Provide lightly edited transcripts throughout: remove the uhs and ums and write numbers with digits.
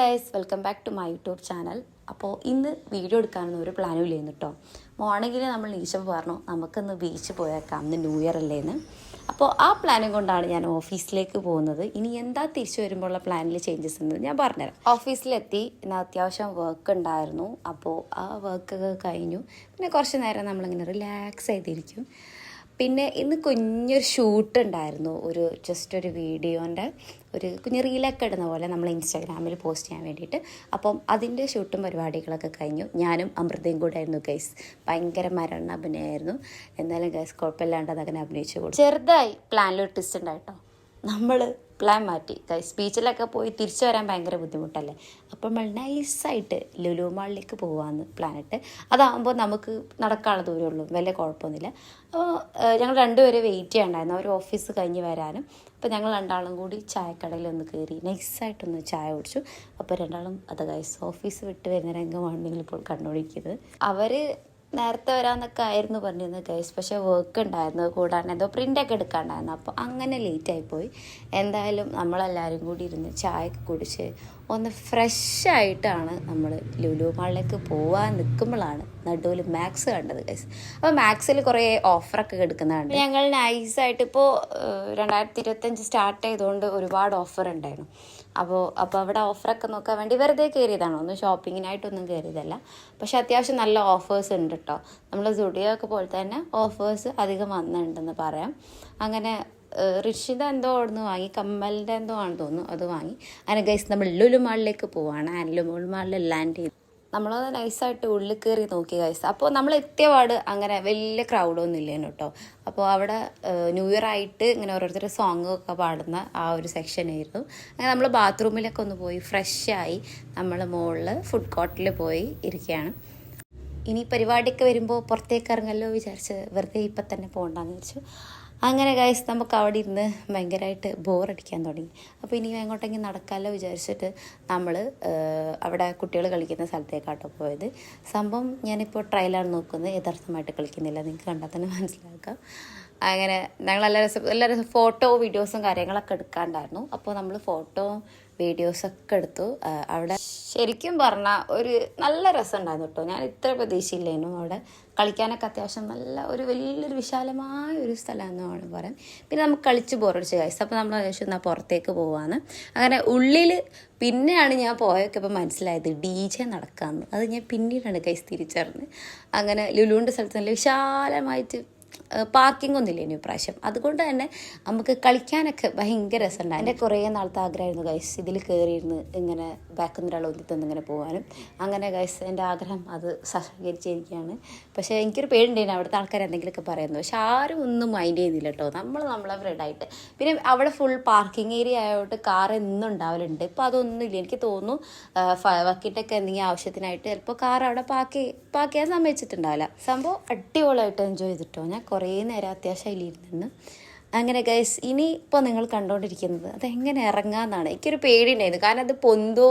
Guys, welcome back to my YouTube channel. അപ്പോൾ ഇന്ന് video എടുക്കാനൊന്നും ഒരു പ്ലാനും ഇല്ലായിരുന്നു കേട്ടോ. മോർണിംഗിൽ നമ്മൾ ഈശോപ്പ് പറഞ്ഞു നമുക്കിന്ന് ബീച്ച് പോയേക്കാം, ഇന്ന് ന്യൂ ഇയർ അല്ലേന്ന്. അപ്പോൾ ആ പ്ലാനും കൊണ്ടാണ് ഞാൻ ഓഫീസിലേക്ക് പോകുന്നത്. ഇനി എന്താ തിരിച്ചു വരുമ്പോഴുള്ള പ്ലാനിൽ ചേഞ്ചസ് ഉണ്ട് ഞാൻ പറഞ്ഞുതരാം. ഓഫീസിലെത്തി, ഇന്ന് അത്യാവശ്യം വർക്ക് ഉണ്ടായിരുന്നു. അപ്പോൾ ആ വർക്കൊക്കെ കഴിഞ്ഞു. പിന്നെ കുറച്ച് നേരം നമ്മളിങ്ങനെ റിലാക്സ് ചെയ്തിരിക്കും. പിന്നെ ഇന്ന് കുഞ്ഞൊരു ഷൂട്ട് ഉണ്ടായിരുന്നു, ജസ്റ്റ് ഒരു വീഡിയോൻ്റെ ഒരു കുഞ്ഞ് റീലൊക്കെ ഇടുന്ന പോലെ നമ്മൾ ഇൻസ്റ്റാഗ്രാമിൽ പോസ്റ്റ് ചെയ്യാൻ വേണ്ടിയിട്ട്. അപ്പം അതിൻ്റെ ഷൂട്ടും പരിപാടികളൊക്കെ കഴിഞ്ഞു. ഞാനും അമൃതയും കൂടെ ആയിരുന്നു ഗൈസ്. ഭയങ്കര മരണ അഭിനയമായിരുന്നു. എന്നാലും ഗൈസ് കുഴപ്പമില്ലാണ്ട് അതങ്ങനെ അഭിനയിച്ചു കൊടുത്തു. ചെറുതായി പ്ലാനിലൊരു ട്വിസ്റ്റ് ഉണ്ടായിട്ടോ. നമ്മൾ പ്ലാൻ മാറ്റി ഗൈസ്. ബീച്ചിലൊക്കെ പോയി തിരിച്ചു വരാൻ ഭയങ്കര ബുദ്ധിമുട്ടല്ലേ. അപ്പോൾ നമ്മൾ നൈസായിട്ട് ലുലു മാളിലേക്ക് പോകാമെന്ന് പ്ലാനിട്ട്. അതാകുമ്പോൾ നമുക്ക് നടക്കാനുള്ള ദൂരമുള്ളൂ, വലിയ കുഴപ്പമൊന്നുമില്ല. അപ്പോൾ ഞങ്ങൾ രണ്ടുപേരെ വെയിറ്റ് ചെയ്യണ്ടായിരുന്നു, അവർ ഓഫീസ് കഴിഞ്ഞ് വരാനും. അപ്പോൾ ഞങ്ങൾ രണ്ടാളും കൂടി ചായക്കടയിൽ ഒന്ന് കയറി നൈസായിട്ടൊന്ന് ചായ കുടിച്ചു. അപ്പോൾ രണ്ടാളും അത് ഗൈസ് ഓഫീസ് വിട്ട് വരുന്ന രംഗമാണ് നിങ്ങളിപ്പോൾ കണ്ടുപിടിക്കുന്നത്. അവർ നേരത്തെ വരാമെന്നൊക്കെ ആയിരുന്നു പറഞ്ഞിരുന്നത് ഗൈസ്. പക്ഷേ വർക്ക് ഉണ്ടായിരുന്നു, കൂടാണ്ട് എന്തോ പ്രിൻ്റൊക്കെ എടുക്കാണ്ടായിരുന്നു. അപ്പോൾ അങ്ങനെ ലേറ്റായിപ്പോയി. എന്തായാലും നമ്മളെല്ലാവരും കൂടി ഇരുന്ന് ചായയൊക്കെ കുടിച്ച് ഒന്ന് ഫ്രഷായിട്ടാണ് നമ്മൾ ലുലു മാളിലേക്ക് പോകാൻ നിൽക്കുമ്പോഴാണ് നടുവിൽ മാക്സ് കണ്ടത് ഗൈസ്. അപ്പോൾ മാക്സിൽ കുറേ ഓഫറൊക്കെ എടുക്കുന്നതാണ്. ഞങ്ങൾ നൈസായിട്ട് ഇപ്പോൾ 2025 സ്റ്റാർട്ട് ചെയ്തുകൊണ്ട് ഒരുപാട് ഓഫർ ഉണ്ടായിരുന്നു. അപ്പോൾ അവിടെ ഓഫറൊക്കെ നോക്കാൻ വേണ്ടി വെറുതെ കയറിയതാണ്, ഒന്നും ഷോപ്പിങ്ങിനായിട്ടൊന്നും കയറിയതല്ല. പക്ഷെ അത്യാവശ്യം നല്ല ഓഫേഴ്സ് ഉണ്ട് കേട്ടോ. നമ്മൾ സുഡിയോ ഒക്കെ പോലെ തന്നെ ഓഫേഴ്സ് അധികം വന്നിട്ടുണ്ടെന്ന് പറയാം. അങ്ങനെ ഋഷിത എന്തോ അവിടുന്ന് വാങ്ങി, കമ്മലിൻ്റെ എന്തോ ആണെന്ന് തോന്നുന്നു, അത് വാങ്ങി. അങ്ങനെ ഗൈസ് നമ്മൾ ലുലു മാളിലേക്ക് പോവാണ്. ലുലു മാളിൽ ലാൻഡ് ചെയ്തു. നമ്മളത് നൈസായിട്ട് ഉള്ളിൽ കയറി നോക്കി ഗൈസ്. അപ്പോൾ നമ്മൾ എത്തിയ പാട് അങ്ങനെ വലിയ ക്രൗഡൊന്നും ഇല്ലേനു കേട്ടോ. അപ്പോൾ അവിടെ ന്യൂ ഇയർ ആയിട്ട് ഇങ്ങനെ ഓരോരുത്തർ സോങ്ങൊക്കെ പാടുന്ന ആ ഒരു സെക്ഷനായിരുന്നു. അങ്ങനെ നമ്മൾ ബാത്റൂമിലൊക്കെ ഒന്ന് പോയി ഫ്രഷായി നമ്മൾ മുകളിൽ ഫുഡ് കോർട്ടിൽ പോയി ഇരിക്കുകയാണ്. ഇനി പരിപാടിയൊക്കെ വരുമ്പോൾ പുറത്തേക്ക് ഇറങ്ങല്ലോ വിചാരിച്ച് വെറുതെ ഇപ്പം തന്നെ പോകണ്ടെന്ന് വിചാരിച്ചു. അങ്ങനെ ഗൈസ് നമുക്ക് അവിടെ ഇരുന്ന് ഭയങ്കരമായിട്ട് ബോറടിക്കാൻ തുടങ്ങി. അപ്പോൾ ഇനി എങ്ങോട്ടെങ്കിലും നടക്കാമല്ലോ വിചാരിച്ചിട്ട് നമ്മൾ അവിടെ കുട്ടികൾ കളിക്കുന്ന സ്ഥലത്തേക്കാട്ടോ പോയത്. സംഭവം ഞാനിപ്പോൾ ട്രയലാണ് നോക്കുന്നത്, യഥാർത്ഥമായിട്ട് കളിക്കുന്നില്ല, നിങ്ങൾക്ക് കണ്ടാൽ തന്നെ മനസ്സിലാക്കാം. അങ്ങനെ ഞങ്ങൾ എല്ലാവരും ഫോട്ടോ വീഡിയോസും കാര്യങ്ങളൊക്കെ എടുക്കാണ്ടായിരുന്നു. അപ്പോൾ നമ്മൾ ഫോട്ടോയും വീഡിയോസൊക്കെ എടുത്തു. അവിടെ ശരിക്കും പറഞ്ഞാൽ ഒരു നല്ല രസം ഉണ്ടായിരുന്നു കേട്ടോ. ഞാൻ ഇത്ര പ്രതീക്ഷയില്ലായിരുന്നു. അവിടെ കളിക്കാനൊക്കെ അത്യാവശ്യം നല്ല വലിയൊരു വിശാലമായ ഒരു സ്ഥലമാണെന്നാണ് പറയാം. പിന്നെ നമുക്ക് കളിച്ച് ബോറടിച്ച് കഴിച്ചു. അപ്പോൾ നമ്മൾ ആവശ്യം എന്നാൽ പുറത്തേക്ക് പോവാന്ന്. അങ്ങനെ ഉള്ളിൽ പിന്നെയാണ് ഞാൻ പോയൊക്കെ ഇപ്പോൾ മനസ്സിലായത് DJ നടക്കാമെന്ന്. അത് ഞാൻ പിന്നീടാണ് കൈസ് തിരിച്ചറിഞ്ഞ്. അങ്ങനെ ലുലുവിൻ്റെ സ്ഥലത്ത് നല്ല വിശാലമായിട്ട് പാർക്കിംഗ് ഒന്നുമില്ല ഇനി പ്രാവശ്യം. അതുകൊണ്ട് തന്നെ നമുക്ക് കളിക്കാനൊക്കെ ഭയങ്കര രസമുണ്ടായി. എൻ്റെ കുറേ നാളത്തെ ആഗ്രഹമായിരുന്നു ഗൈസ് ഇതിൽ കയറിയിരുന്ന് ഇങ്ങനെ ബാക്കിൽ നിന്ന് ഒരാൾ ഒന്നിത്തന്ന് ഇങ്ങനെ പോകാനും. അങ്ങനെ ഗൈസ് എൻ്റെ ആഗ്രഹം അത് സഹകരിച്ചിരിക്കുകയാണ്. പക്ഷേ എനിക്കൊരു പേടിണ്ടായിരുന്നു അവിടുത്തെ ആൾക്കാർ എന്തെങ്കിലുമൊക്കെ പറയുന്നത്. പക്ഷെ ആരും ഒന്നും മൈൻഡ് ചെയ്യുന്നില്ല കേട്ടോ. നമ്മളെ ഫ്രെഡായിട്ട്. പിന്നെ അവിടെ ഫുൾ പാർക്കിംഗ് ഏരിയ ആയതുകൊണ്ട് കാർ എന്നും ഉണ്ടാവലുണ്ട്. ഇപ്പോൾ അതൊന്നുമില്ല. എനിക്ക് തോന്നുന്നു വക്കിട്ടൊക്കെ എന്തെങ്കിലും ആവശ്യത്തിനായിട്ട് ചിലപ്പോൾ കാർ അവിടെ പാർക്ക് ചെയ്യാൻ സമ്മതിച്ചിട്ടുണ്ടാവില്ല. സംഭവം അടിപൊളിയായിട്ട് എൻജോയ് ചെയ്തിട്ടോ. ഞാൻ കുറേ നേരം അത്യാവശ്യം അതിലിരുന്നു. അങ്ങനെ ഗൈസ് ഇനി ഇപ്പോൾ നിങ്ങൾ കണ്ടുകൊണ്ടിരിക്കുന്നത് അതെങ്ങനെ ഇറങ്ങാമെന്നാണ്. എനിക്കൊരു പേടിയുണ്ടായിരുന്നു, കാരണം അത് പൊന്തോ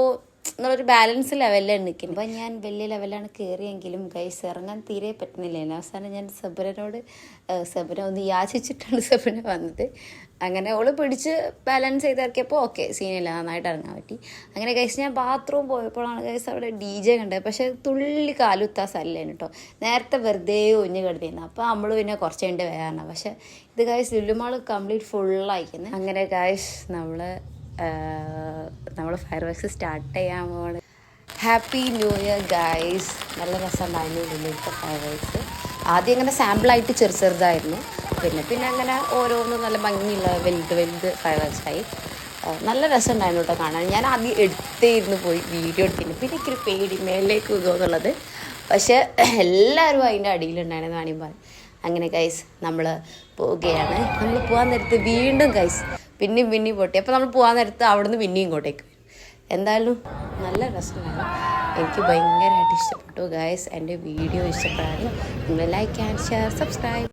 എന്നുള്ളൊരു ബാലൻസ് ലെവലിലാണ് നിൽക്കുന്നത്. അപ്പോൾ ഞാൻ വലിയ ലെവലാണ് കയറിയെങ്കിലും ഗൈസ് ഇറങ്ങാൻ തീരെ പറ്റുന്നില്ല. അവസാനം ഞാൻ സബിനെ ഒന്ന് യാചിച്ചിട്ടാണ് സബിനെ വന്നത്. അങ്ങനെ ഓള് പിടിച്ച് ബാലൻസ് ചെയ്ത് ഇറക്കിയപ്പോൾ ഓക്കെ, സീനില്ല, നന്നായിട്ട് ഇറങ്ങാൻ പറ്റി. അങ്ങനെ ഗൈസ് ഞാൻ ബാത്റൂം പോയപ്പോഴാണ് ഗൈസ് അവിടെ DJ കണ്ടത്. പക്ഷേ തുള്ളി കാലുത്താ സ്ഥലമാണ് കേട്ടോ. നേരത്തെ വെറുതെ ഒഞ്ഞ് കിടന്നിരുന്നു. അപ്പോൾ നമ്മൾ പിന്നെ കുറച്ച് കഴിഞ്ഞ് വേണം. പക്ഷേ ഇത് ഗൈസ് ലുലുമാൾ കംപ്ലീറ്റ് ഫുള്ളായിരിക്കുന്നത്. അങ്ങനെ ഗൈസ് നമ്മൾ ഫയർ വർക്ക്സ് സ്റ്റാർട്ട് ചെയ്യാൻ പോകണം. Happy new year guys. നല്ല രസമുണ്ടായിരുന്നു ലുലുവിലത്തെ ഫയർ വർക്ക്സ്. ആദ്യം അങ്ങനെ സാമ്പിളായിട്ട് ചെറുതായിരുന്നു. പിന്നെ അങ്ങനെ ഓരോന്ന് നല്ല ഭംഗിയുള്ള വലുത് ഫയർ വർക്ക്സായി. നല്ല രസമുണ്ടായിരുന്നു കേട്ടോ കാണാൻ. ഞാൻ ആദ്യം എടുത്തേയിരുന്നു പോയി വീഡിയോ എടുത്തിരുന്നു. പിന്നെ എനിക്കൊരു പേടി മേളിലേക്ക് പോകുമെന്നുള്ളത്. പക്ഷേ എല്ലാവരും അതിൻ്റെ അടിയിലുണ്ടായിരുന്നു വേണമെങ്കിൽ പറയും. അങ്ങനെ ഗൈസ് നമ്മൾ പോവുകയാണ്. നമ്മൾ പോകാൻ നേരത്ത് വീണ്ടും ഗൈസ് പിന്നെയും പൊട്ടി. അപ്പോൾ നമ്മൾ പോകാൻ നേരത്ത് അവിടുന്ന് പിന്നെയും ഇങ്ങോട്ടേക്ക് വരും. എന്തായാലും നല്ല രസമുണ്ടായിരുന്നു. എനിക്ക് ഭയങ്കരമായിട്ട് ഇഷ്ടപ്പെട്ടു ഗൈസ്. എൻ്റെ വീഡിയോ ഇഷ്ടപ്പെടാനും നിങ്ങൾ ലൈക്ക് ആൻഡ് ഷെയർ സബ്സ്ക്രൈബ്.